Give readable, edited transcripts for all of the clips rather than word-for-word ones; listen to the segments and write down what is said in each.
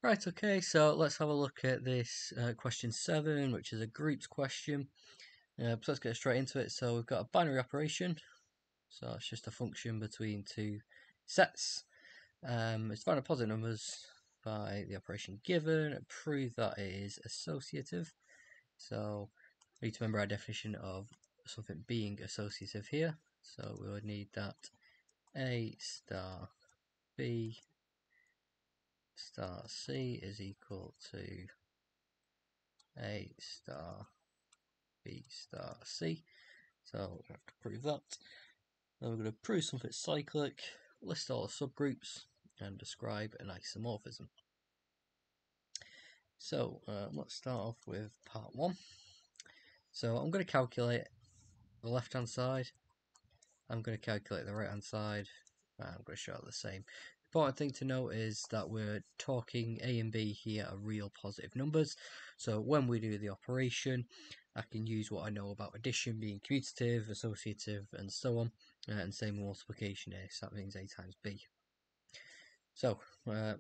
Right, okay, so let's have a look at this question 7, which is a groups question. So let's get straight into it. So we've got a binary operation, so it's just a function between two sets. It's find the positive numbers by the operation given, and prove that it is associative. So we need to remember our definition of something being associative here. So we would need that A star B star C is equal to A star B star C. So we have to prove that. Then we're going to prove something cyclic, list all the subgroups, and describe an isomorphism. So let's start off with part 1. So I'm going to calculate the left hand side, I'm going to calculate the right hand side, and I'm going to show it the same. Important thing to note is that we're talking A and B here are real positive numbers, so when we do the operation I can use what I know about addition being commutative, associative and so on, and same with multiplication here, so that means A times B. So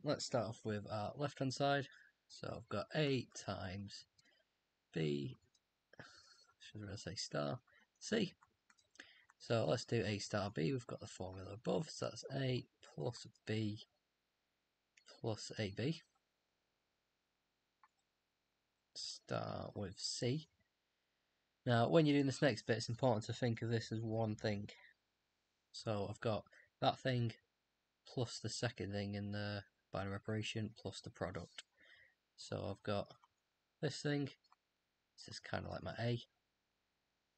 let's start off with our left hand side. So I've got A times B, should I say star, C. So let's do A star B, we've got the formula above, so that's A plus B plus AB. Start with C. Now when you're doing this next bit, it's important to think of this as one thing. So I've got that thing plus the second thing in the binary operation plus the product. So I've got this thing, this is kind of like my A,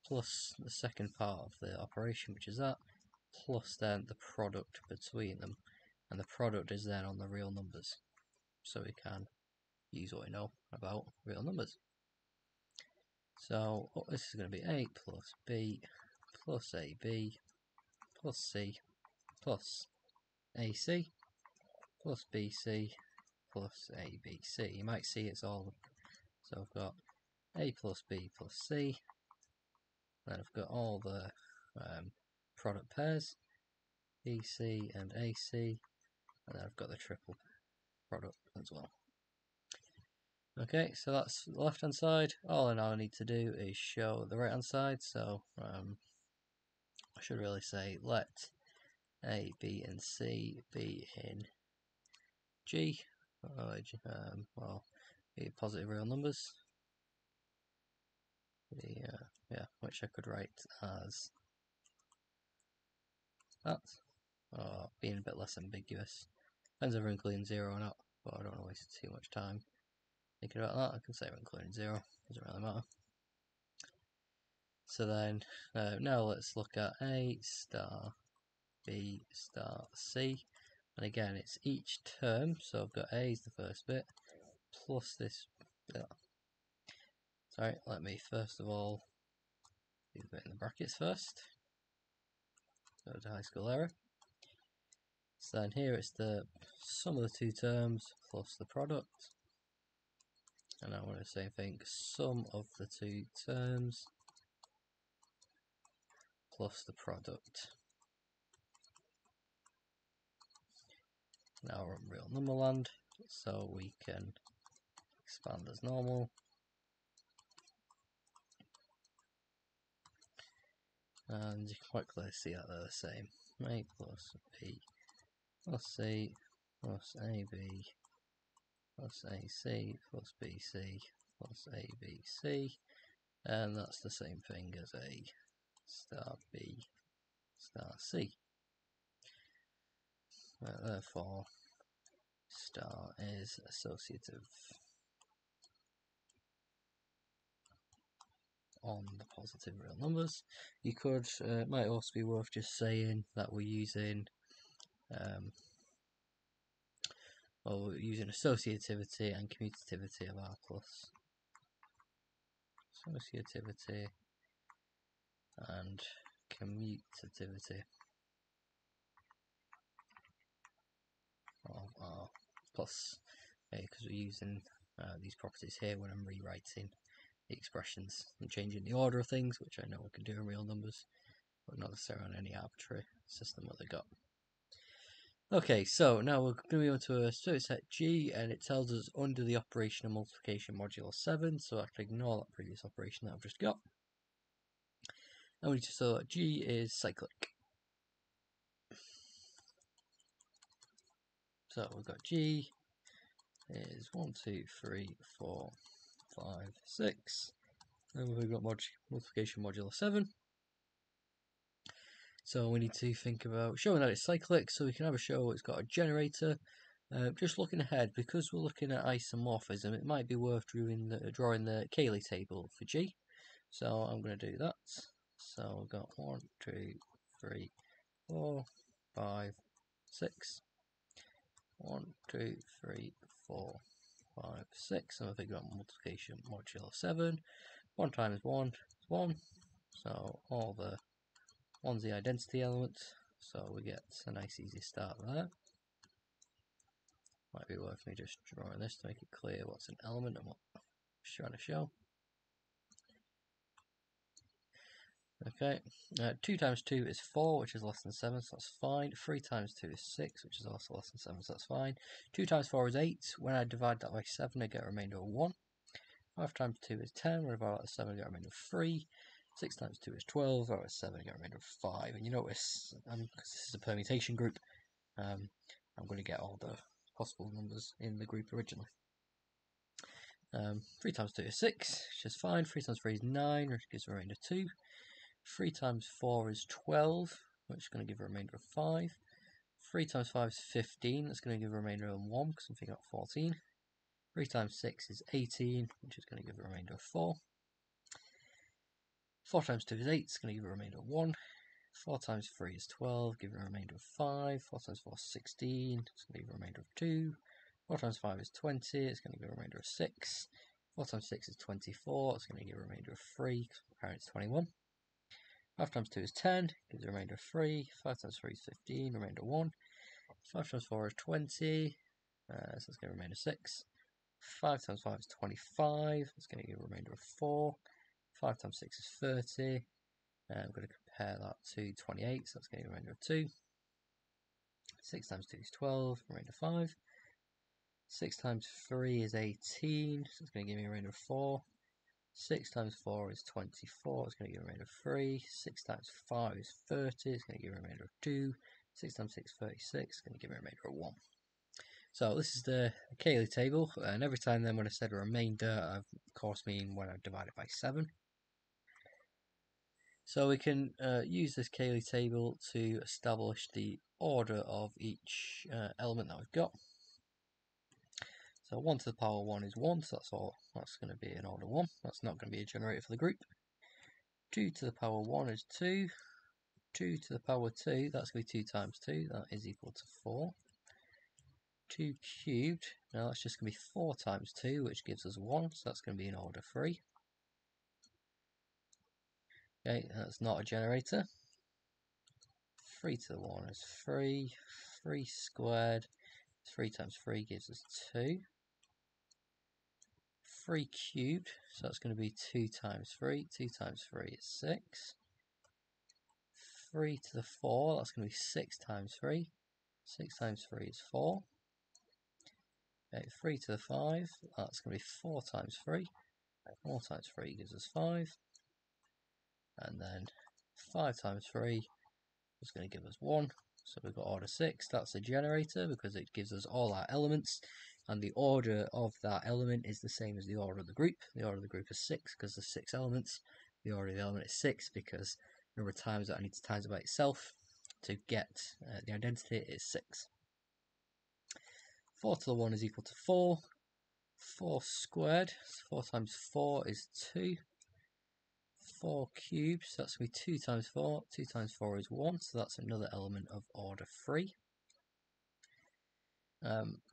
plus the second part of the operation, which is that, plus then the product between them, and the product is then on the real numbers, so we can use what we know about real numbers. So this is going to be A plus B plus AB plus C plus AC plus BC plus ABC. You might see it's all, so I've got A plus B plus C, then I've got all the product pairs, BC and AC, and then I've got the triple product as well. Okay, so that's the left hand side. All I now need to do is show the right hand side, so I should really say let A, B and C be in G, well, be positive real numbers. Which I could write as that, or being a bit less ambiguous. Depends if we're including 0 or not, but I don't want to waste too much time thinking about that. I can say we're including 0, doesn't really matter. So then, now let's look at A star B star C, and again it's each term, so I've got A is the first bit, plus this bit. Sorry, let me first of all do the bit in the brackets first. Go to high school error. So then here it's the sum of the two terms plus the product. And I want to say sum of the two terms plus the product. Now we're in real number land, so we can expand as normal. And you can quite clearly see that they're the same. A plus B plus C plus AB plus AC plus BC plus ABC, and that's the same thing as A star B star C. Therefore, star is associative on the positive real numbers. You could, it might also be worth just saying that we're using we're using associativity and commutativity of R plus. Associativity and commutativity of R plus, because we're using these properties here when I'm rewriting the expressions and changing the order of things, which I know we can do in real numbers, but not necessarily on any arbitrary system that they got. Okay, so now we're going to go into a circuit set G, and it tells us under the operation of multiplication modulo 7, so I can ignore that previous operation that I've just got. And we just saw that G is cyclic. So we've got G is 1, 2, 3, 4, 5, 6, and we've got multiplication modulo 7. So we need to think about showing that it's cyclic, so we can have a show it's got a generator. Just looking ahead, because we're looking at isomorphism, it might be worth drawing the Cayley table for G. So I'm going to do that. So we've got 1, 2, 3, 4, 5, 6. 1, 2, 3, 4, 5, 6. And I think about multiplication modulo 7. 1 times 1 is 1. So all the 1's the identity element. So we get a nice easy start there. Might be worth me just drawing this to make it clear what's an element and what I'm trying to show. Okay, 2 times 2 is 4, which is less than 7, so that's fine. 3 times 2 is 6, which is also less than 7, so that's fine. 2 times 4 is 8. When I divide that by 7, I get a remainder of 1. 5 times 2 is 10. When I divide that by 7, I get a remainder of 3. 6 times 2 is 12. Divide by 7, I get a remainder of 5. And you notice, because this is a permutation group, I'm going to get all the possible numbers in the group originally. 3 times 2 is 6, which is fine. 3 times 3 is 9, which gives a remainder of 2. 3 times 4 is 12, which is going to give a remainder of 5. 3 times 5 is 15, that's going to give a remainder of 1, because I'm thinking about 14. 3 times 6 is 18, which is going to give a remainder of 4. 4 times 2 is 8, it's going to give a remainder of 1. 4 times 3 is 12, giving a remainder of 5. 4 times 4 is 16, it's going to give a remainder of 2. 4 times 5 is 20, it's going to give a remainder of 6. 4 times 6 is 24, it's going to give a remainder of 3, because apparently it's 21. 5 times 2 is 10, gives a remainder of 3. 5 times 3 is 15, remainder 1. 5 times 4 is 20, so it's going to remainder 6. 5 times 5 is 25, it's going to give a remainder of 4. 5 times 6 is 30, I'm going to compare that to 28, so that's going to give a remainder of 2. 6 times 2 is 12, remainder 5. 6 times 3 is 18, so it's going to give me a remainder of 4. 6 times 4 is 24, it's going to give a remainder of 3. 6 times 5 is 30, it's going to give a remainder of 2. 6 times 6 is 36, it's going to give me a remainder of 1. So this is the Cayley table, and every time then when I said a remainder, I of course mean when I divide it by 7. So we can use this Cayley table to establish the order of each element that we've got. So 1 to the power 1 is 1, so that's going to be an order 1. That's not going to be a generator for the group. 2 to the power 1 is 2. 2 to the power 2, that's going to be 2 times 2, that is equal to 4. 2 cubed, now that's just going to be 4 times 2, which gives us 1, so that's going to be an order 3. Okay, that's not a generator. 3 to the 1 is 3. 3 squared, 3 times 3 gives us 2. 3 cubed, so that's going to be 2 times 3. 2 times 3 is 6. 3 to the 4, that's going to be 6 times 3. 6 times 3 is 4. Okay, 3 to the 5, that's going to be 4 times 3. 4 times 3 gives us 5. And then 5 times 3 is going to give us 1. So we've got order 6. That's a generator because it gives us all our elements. And the order of that element is the same as the order of the group. The order of the group is 6 because there's 6 elements. The order of the element is 6 because the number of times that I need to times it by itself to get the identity is 6. 4 to the 1 is equal to 4. 4 squared, 4 times 4 is 2. 4 cubed, so that's going to be 2 times 4. 2 times 4 is 1, so that's another element of order 3.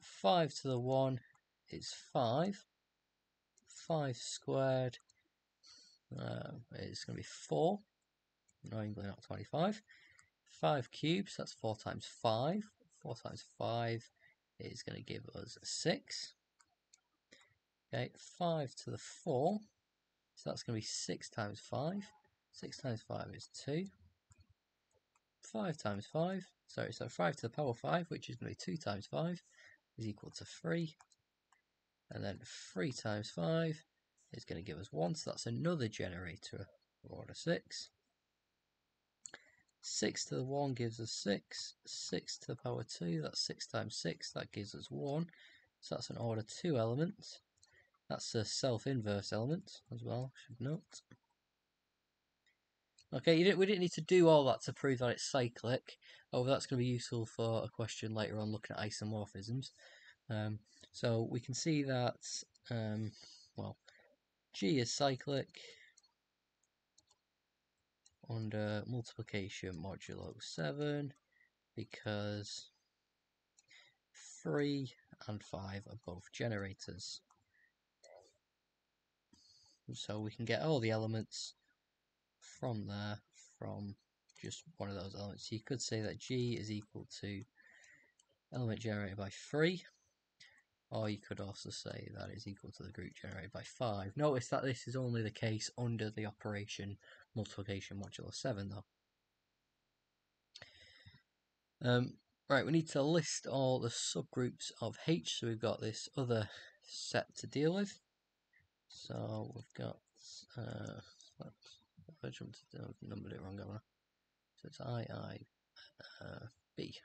5 to the 1 is 5. 5 squared is going to be 4. Annoyingly not 25. 5 cubed, so that's 4 times 5. 4 times 5 is going to give us 6. Okay, 5 to the 4, so that's going to be 6 times 5. 6 times 5 is 2. 5 times 5, sorry, so 5 to the power 5, which is going to be 2 times 5, is equal to 3. And then 3 times 5 is going to give us 1, so that's another generator of order 6. 6 to the 1 gives us 6. 6 to the power 2, that's 6 times 6, that gives us 1. So that's an order 2 element. That's a self-inverse element as well, should note. Okay, we didn't need to do all that to prove that it's cyclic. However, that's going to be useful for a question later on looking at isomorphisms. So we can see that, well, G is cyclic under multiplication modulo 7 because 3 and 5 are both generators. So we can get all the elements from there, from just one of those elements. You could say that G is equal to element generated by 3, or you could also say that is equal to the group generated by 5. Notice that this is only the case under the operation multiplication modulo 7 though. Right, we need to list all the subgroups of H, so we've got this other set to deal with. So we've got, I jumped to numbered it wrong, haven't I? So it's B.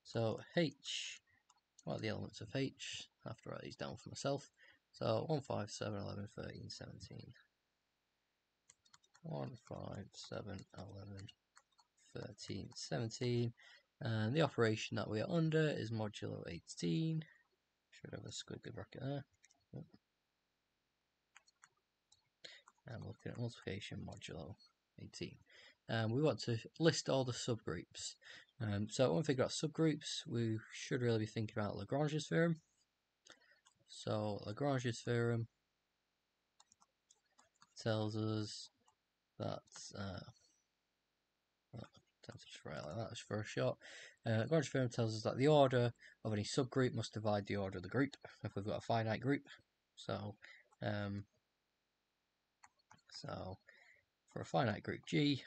So H, what are the elements of H? I have to write these down for myself. So 1, 5, 7, 11, 13, 17. 1, 5, 7, 11, 13, 17. And the operation that we are under is modulo 18. Should have a squiggly bracket there. And looking at multiplication modulo 18. We want to list all the subgroups. So when we figure out subgroups, we should really be thinking about Lagrange's theorem. So Lagrange's theorem tells us that, just write like that just for a shot. Lagrange's theorem tells us that the order of any subgroup must divide the order of the group if we've got a finite group. So, so for a finite group G,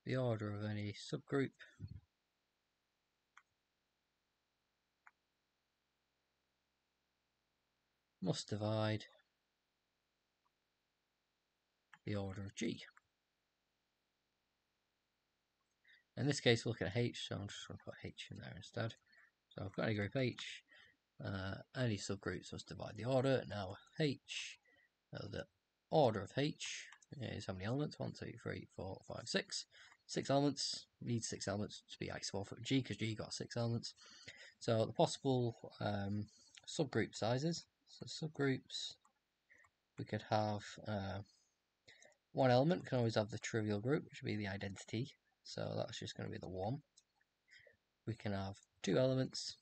the order of any subgroup must divide the order of G. In this case, we're looking at H, so I'm just going to put H in there instead. So I've got any group H, any subgroups must divide the order. Now H, the order of H is how many elements? 1, 2, 3, 4, 5, 6. 6 elements. We need 6 elements to be isomorphic with G because G got 6 elements. So the possible subgroup sizes. So subgroups, we could have one element can always have the trivial group, which would be the identity. So that's just going to be the 1. We can have 2 elements,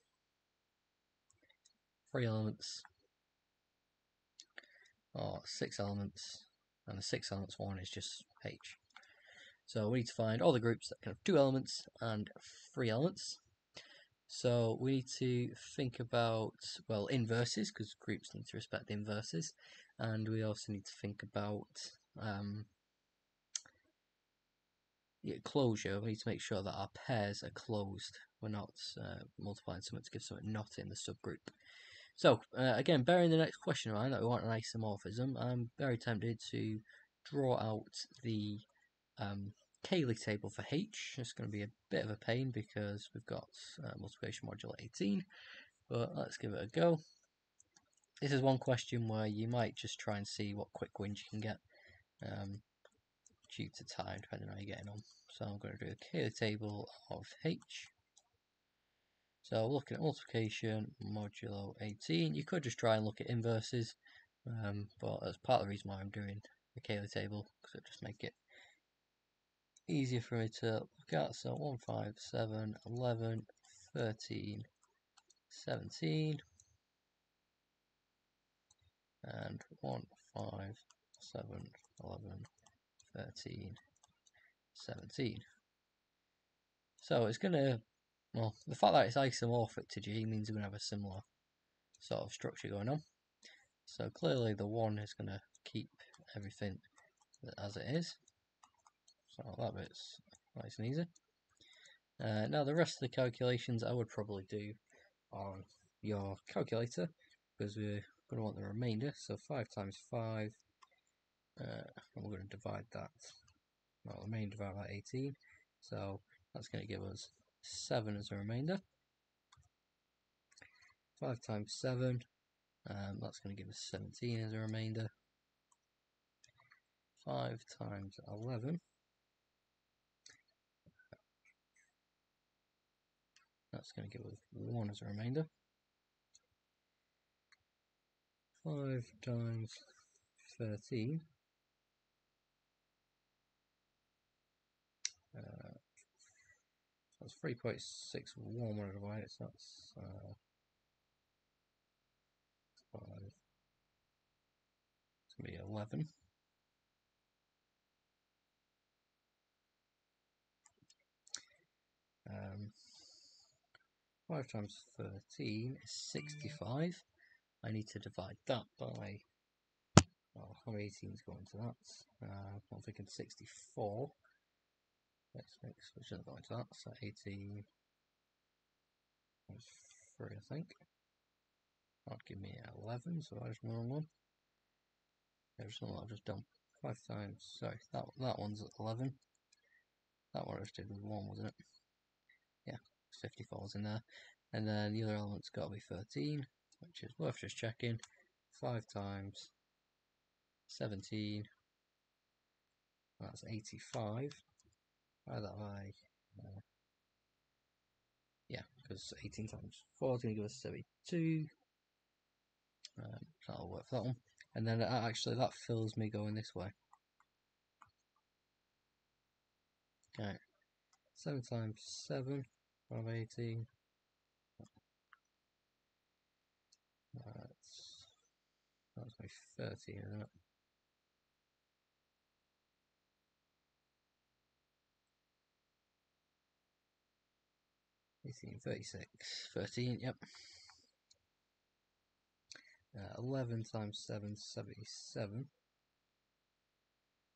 3 elements, or 6 elements, and the 6 elements one is just H. So we need to find all the groups that can have 2 elements and 3 elements. So we need to think about, well, inverses, because groups need to respect the inverses, and we also need to think about closure. We need to make sure that our pairs are closed. We're not multiplying something to give something not in the subgroup. So again, bearing the next question in mind that we want an isomorphism, I'm very tempted to draw out the Cayley table for H. It's going to be a bit of a pain because we've got multiplication modulo 18, but let's give it a go. This is one question where you might just try and see what quick wins you can get due to time, depending on how you're getting on. So I'm going to do a Cayley table of H. So looking at multiplication modulo 18, you could just try and look at inverses, but that's part of the reason why I'm doing the Cayley table, because it'll just make it easier for me to look at. So 1, 5, 7, 11, 13, 17, and 1, 5, 7, 11, 13, 17. So it's going to, well, the fact that it's isomorphic to G means we're going to have a similar sort of structure going on. So clearly the 1 is going to keep everything as it is. So that bit's nice and easy. Now the rest of the calculations I would probably do on your calculator, because we're going to want the remainder. So 5 times 5, and we're going to divide that, well, the remainder divided by 18, so that's going to give us 7 as a remainder. 5 times 7, that's going to give us 17 as a remainder. 5 times 11, that's going to give us 1 as a remainder. 5 times 13, that's 3.61 when I divide it, so that's 5. It's going to be 11. 5 times 13 is 65. I need to divide that by, well, how many 18s go into that? I'm thinking 64. We shouldn't go into that, so 18 times 3, I think. That'd give me 11, so I just wrong one. There's something I've just done. 5 times, sorry, that one's 11. That one I just did with 1, wasn't it? Yeah, 54 was in there. And then the other element's got to be 13, which is worth just checking. 5 times 17, that's 85. Divide that by, yeah, because 18 times 4 is going to give us 72. That'll work for that one. And then actually that fills me going this way. Okay, 7 times 7 of 18. That's my 30, isn't it? 18, 36, 13, yep. 11 times 7, 77.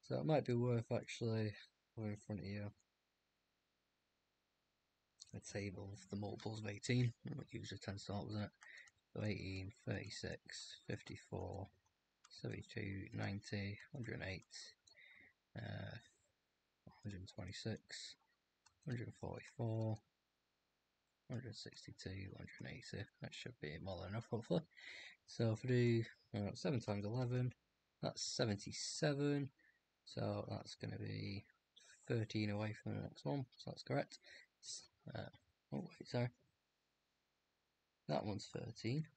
So it might be worth actually having in front of you a table of the multiples of 18. It usually tends to help, doesn't it? So 18, 36, 54, 72, 90, 108, 126, 144, 162, 180. That should be more than enough, hopefully. So if we do 7 times 11, that's 77. So that's going to be 13 away from the next one. So that's correct. Oh wait, sorry. That one's 13.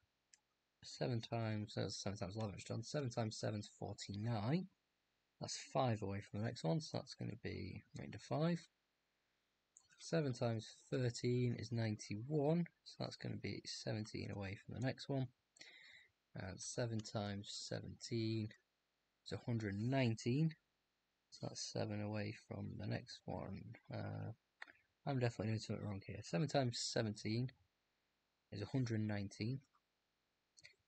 7 times, that's 7 times 11, it's done. 7 times 7 is 49. That's 5 away from the next one, so that's going to be remainder 5. 7 times 13 is 91, so that's going to be 17 away from the next one. And 7 times 17 is 119, so that's 7 away from the next one. I'm definitely doing something wrong here. 7 times 17 is 119.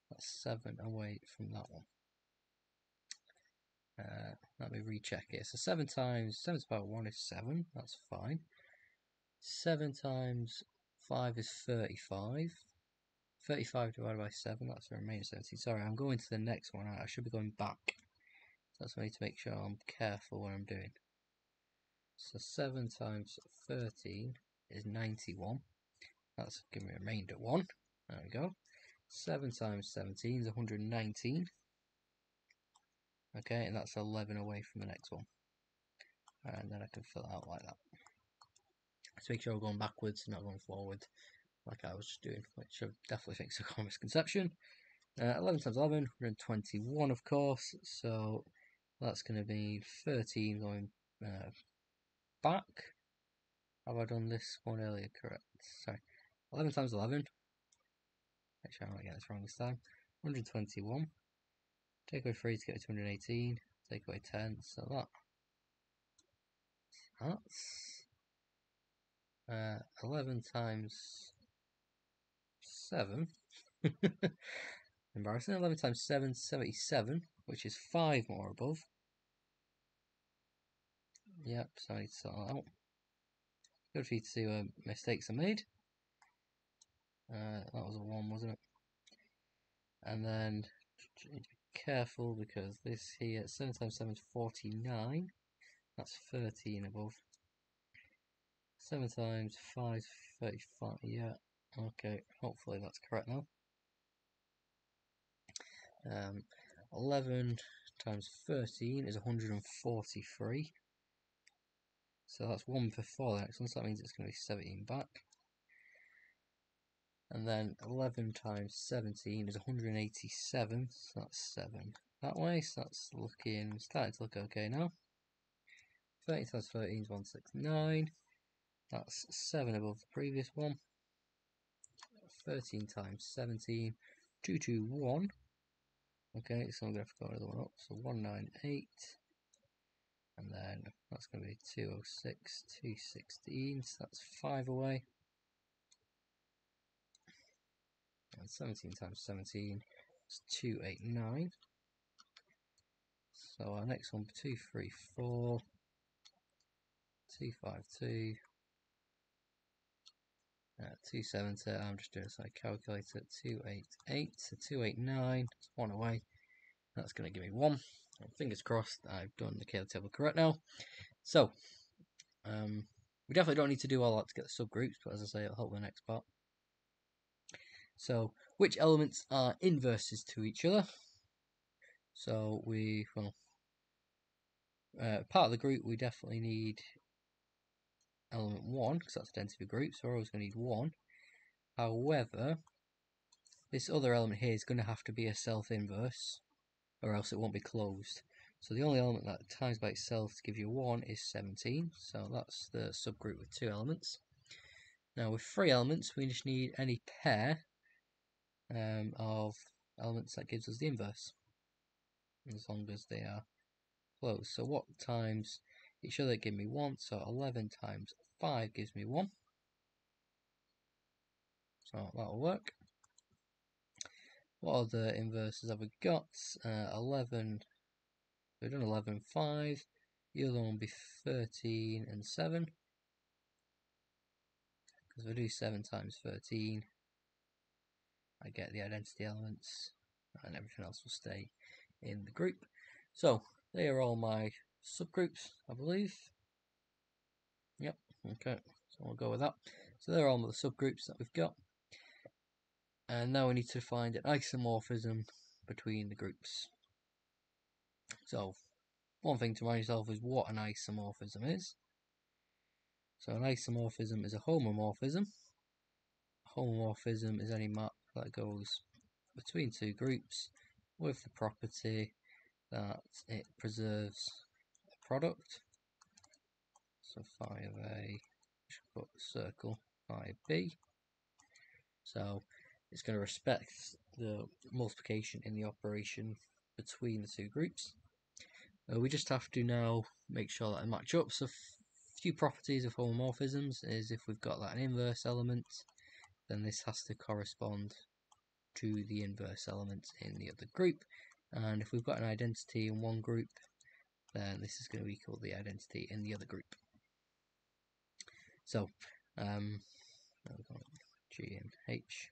That's 7 away from that one. Let me recheck here. So 7 times 7 to the power 1 is 7. That's fine. 7 times 5 is 35. 35 divided by 7, that's the remaining 17. Sorry, I'm going to the next one. I should be going back. So that's why I need to make sure I'm careful what I'm doing. So 7 times 13 is 91. That's giving me a remainder 1. There we go. 7 times 17 is 119. Okay, and that's 11 away from the next one. And then I can fill it out like that. So make sure I'm going backwards, not going forward, like I was just doing, which I definitely think is a common misconception. 11 times 11, 121, of course, so that's going to be 13 going back. Have I done this one earlier correct? Sorry. 11 times 11. Make sure I'm not getting this wrong this time. 121. Take away 3 to get to 218. Take away 10, so that's 11 times 7. Embarrassing. 11 times 7, 77, which is 5 more above. Yep, so I need to sort that out. Good for you to see where mistakes are made. That was a 1, wasn't it? And then you need to be careful because this here, 7 times 7 is 49. That's 13 above. 7 times 5 is 35. Yeah, okay, hopefully that's correct now. 11 times 13 is 143. So that's 1 before the next one, so that means it's going to be 17 back. And then 11 times 17 is 187, so that's 7 that way, so that's starting to look okay now. 13 times 13 is 169, that's 7 above the previous one. 13 times 17, 221. Okay, so I'm going to have to go another one up, so 198. And then that's going to be 206, 216, so that's 5 away. And 17 times 17 is 289. So our next one, 234, 252, 270. I'm just doing a side calculator. 288, so 289. It's 1 away. That's going to give me 1. Fingers crossed, I've done the Kaylee table correct now. So, we definitely don't need to do all that to get the subgroups, but as I say, it'll help the next part. So, which elements are inverses to each other? So part of the group we definitely need element 1 because that's the density of a group, so we're always going to need 1. However, this other element here is going to have to be a self-inverse, or else it won't be closed. So the only element that times by itself to give you 1 is 17, so that's the subgroup with 2 elements. Now with 3 elements, we just need any pair of elements that gives us the inverse, as long as they are closed. So what times each other give me 1, so 11 times 5 gives me 1. So that'll work. What other inverses have we got? 11, we've done 11, 5. The other one will be 13 and 7. Because if I do 7 times 13, I get the identity elements, and everything else will stay in the group. So they are all my subgroups, I believe. Yep, okay, so we'll go with that. So they're all the subgroups that we've got. And now we need to find an isomorphism between the groups. So one thing to remind yourself is what an isomorphism is. So an isomorphism is a homomorphism. A homomorphism is any map that goes between two groups with the property that it preserves a product. So phi of A, should put circle phi B. So it's going to respect the multiplication in the operation between the two groups. We just have to now make sure that they match up. So few properties of homomorphisms is if we've got like an inverse element, then this has to correspond to the inverse element in the other group. And if we've got an identity in one group, then this is going to equal the identity in the other group. So, G and H.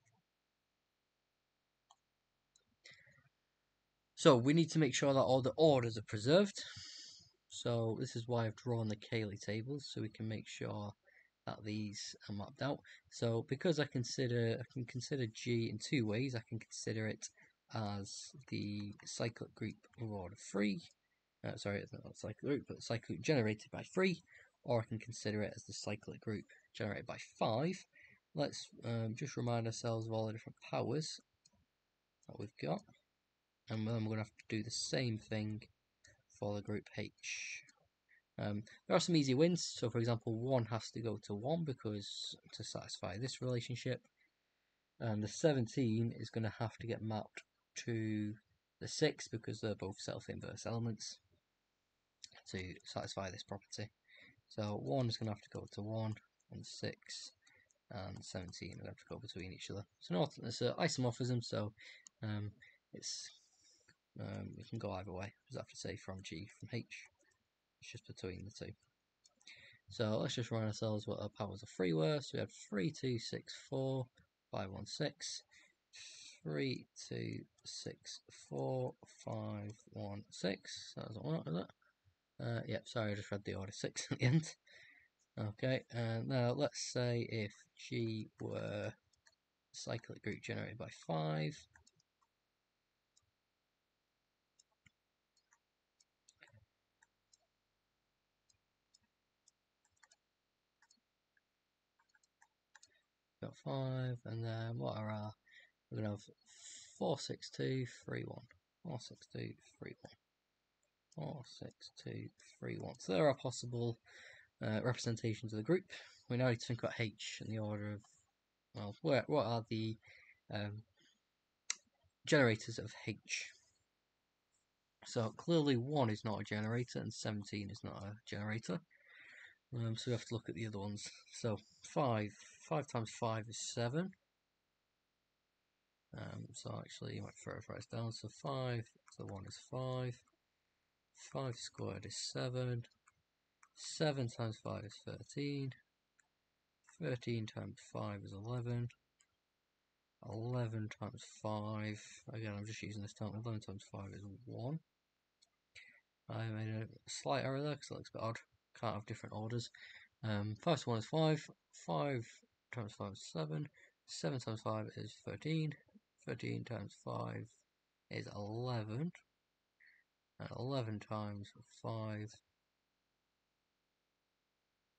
So we need to make sure that all the orders are preserved. So this is why I've drawn the Kaylee tables, so we can make sure that these are mapped out. So because I can consider G in 2 ways. I can consider it as the cyclic group of order 3. Sorry, it's not cyclic group, but cyclic group generated by 3, or I can consider it as the cyclic group generated by 5. Let's just remind ourselves of all the different powers that we've got, and then we're going to have to do the same thing for the group H. There are some easy wins. So for example, 1 has to go to 1 because to satisfy this relationship, and the 17 is going to have to get mapped to the 6 because they're both self-inverse elements to satisfy this property. So 1 is going to have to go to 1, and 6 and 17 are going to have to go between each other. So it's an isomorphism, so it's it can go either way. Does have to say from G from H. It's just between the two. So let's just remind ourselves what our powers of 3 were. So we had 3, 2, 6, 4, 5, 1, 6. 3, 2, 6, 4, 5, 1, 6. That doesn't work, does it? Yep, sorry, I just read the order 6 at the end. Okay, and now let's say if G were a cyclic group generated by 5. Got 5, and then what are our... We're going to have 4, 6, 2, 3, 1. 4, 6, 2, 3, 1. 4, 6, 2, 3, 1. So there are possible representations of the group. We now need to think about H in the order of, well, what are the generators of H? So clearly 1 is not a generator and 17 is not a generator. So we have to look at the other ones. So 5 times 5 is 7. So actually you might throw it down. So 5 to 1 is 5. 5 squared is 7. 7 times 5 is 13. 13 times 5 is 11. 11 times 5, again I'm just using this term, 11 times 5 is 1. I made a slight error there because that looks a bit odd. Can't have different orders. 5 to 1 is 5. 5 times 5 is 7. 7 times 5 is 13. 13 times 5 is 11. And 11 times 5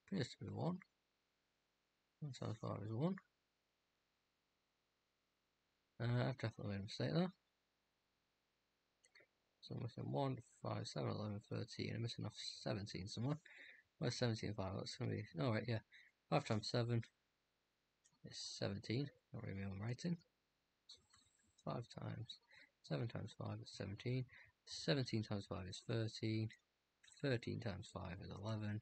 appears to be 1. 1 times 5 is 1. I've definitely made a mistake there. So I'm missing 1, 5, 7, 11, 13. I'm missing off 17 somewhere. Where's 17 5? That's going to be... Oh, right, yeah. 5 times 7 is 17. Don't really know what I'm writing. 5 times 7 times 5 is 17. 17 times 5 is 13. 13 times 5 is 11.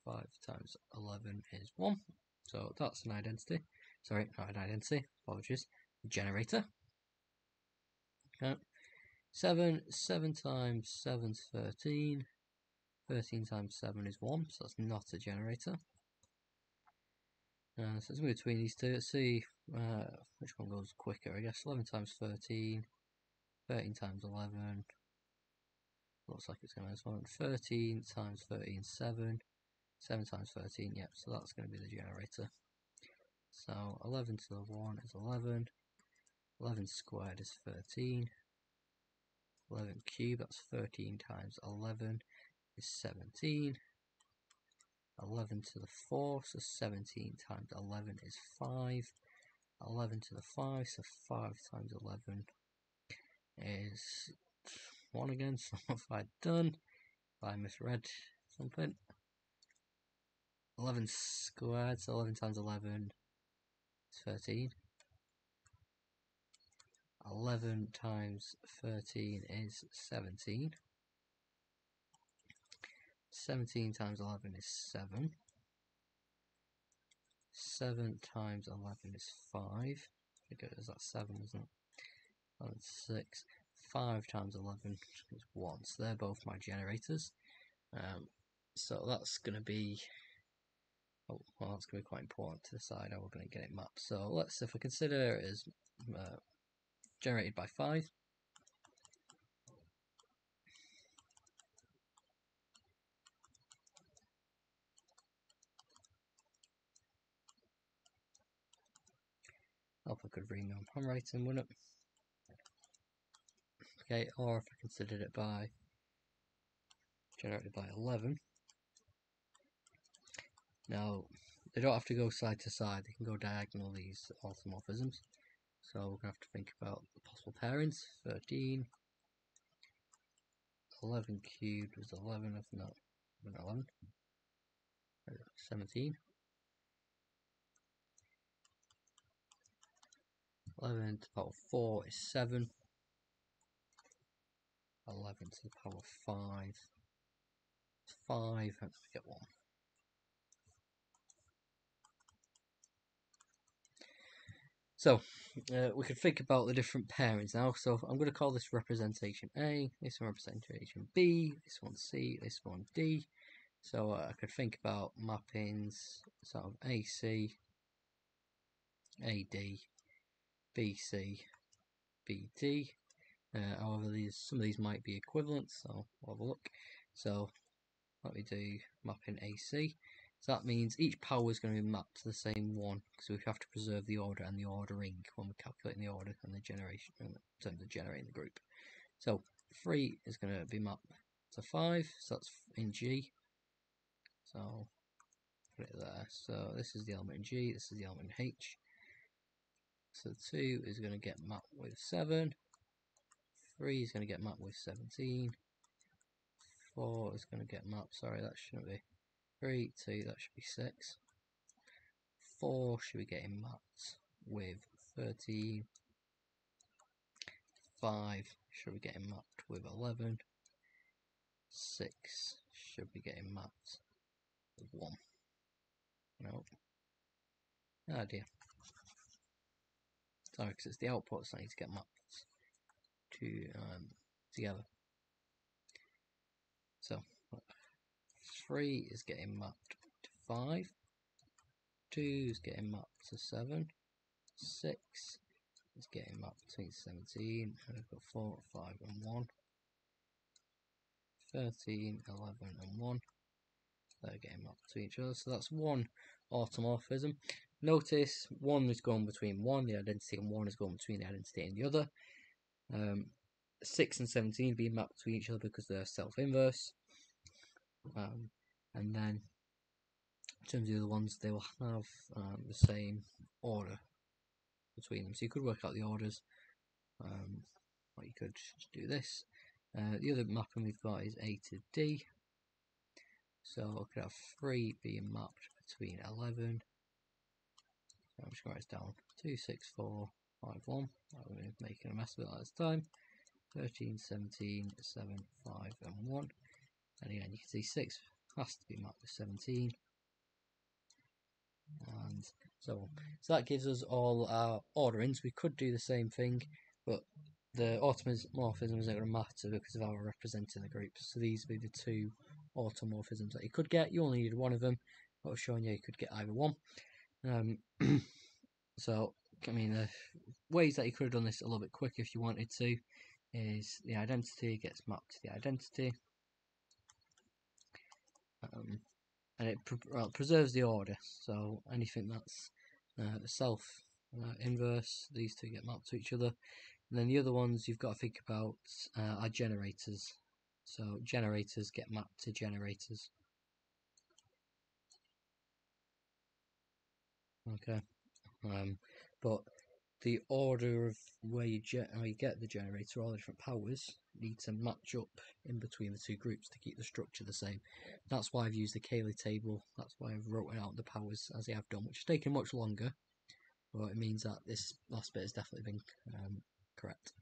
5 times 11 is 1. So that's an identity. Sorry, not an identity. Apologies. Generator. Okay. 7 times 7 is 13. 13 times 7 is 1, so that's not a generator. So let's move between these two. Let's see which one goes quicker, I guess. 11 times 13. 13 times 11. Looks like it's going to be this one. 13 times 13 is 7. 7 times 13, yep, so that's going to be the generator. So 11 to the 1 is 11. 11 squared is 13. 11 cubed, that's 13 times 11 is 17. 11 to the 4, so 17 times 11 is 5. 11 to the 5, so 5 times 11 is 1 again. So what have I done? I misread something. 11 squared, so 11 times 11 is 13. 11 times 13 is 17. 17 times 11 is 7. 7 times 11 is 5. I think it is that 7, isn't it? 11, 6. 5 times 11 is 1. So they're both my generators. So that's going to be... Oh, well, that's going to be quite important to decide how we're going to get it mapped. So let's, if we consider it as generated by 5. Hope I could read my own handwriting, wouldn't it? Okay, or if I considered it by generated by 11. Now, they don't have to go side to side, they can go diagonal, these automorphisms. So we're going to have to think about the possible pairings. 13. 11 cubed was 11, if not 11. 17. 11 to the power 4 is 7. 11 to the power 5 is 5. Let's get 1. So we could think about the different pairings now. So I'm going to call this representation A, this one representation B, this one C, this one D. So I could think about mappings sort of AC, AD, BC, BD. However, some of these might be equivalent, so we'll have a look. So let me do mapping AC. So that means each power is going to be mapped to the same one, because we have to preserve the order and the ordering when we're calculating the order and the generation in terms of generating the group. So 3 is going to be mapped to 5, so that's in G. So put it there. So this is the element in G, this is the element in H. So 2 is going to get mapped with 7. 3 is going to get mapped with 17. 4 is going to get mapped, sorry, that shouldn't be 3, 2, that should be 6. 4 should be getting mapped with 13. 5 should be getting mapped with 11. 6 should be getting mapped with 1. No. Oh dear. Sorry, because it's the outputs I need to get mapped to together. So 3 is getting mapped to 5. 2 is getting mapped to 7. 6 is getting mapped between 17, and I've got 4, 5 and 1. 13, 11 and 1. They're getting mapped to each other, so that's one automorphism. Notice 1 is going between 1, the identity, and 1 is going between the identity and the other. 6 and 17 being mapped to each other because they're self-inverse. And then in terms of the other ones, they will have the same order between them. So you could work out the orders, or you could just do this. The other mapping we've got is A to D. So I could have 3 being mapped between 11. I'm just going to write this down. 2, 6, 4, 5, 1. I'm making a mess of it last time. 13, 17, 7, 5, and 1. And again, you can see 6 has to be mapped with 17. And so on. So that gives us all our orderings. We could do the same thing, but the automorphisms are going to matter because of how we're representing the groups. So these would be the 2 automorphisms that you could get. You only need one of them, but I was showing you could get either one. So, I mean, the ways that you could have done this a little bit quicker if you wanted to is the identity gets mapped to the identity. And it preserves the order, so anything that's self inverse, these two get mapped to each other. And then the other ones you've got to think about are generators. So generators get mapped to generators. Okay, but the order of where you get the generator, all the different powers, need to match up in between the two groups to keep the structure the same. That's why I've used the Cayley table. That's why I've written out the powers as I have done, which has taken much longer, but it means that this last bit has definitely been correct.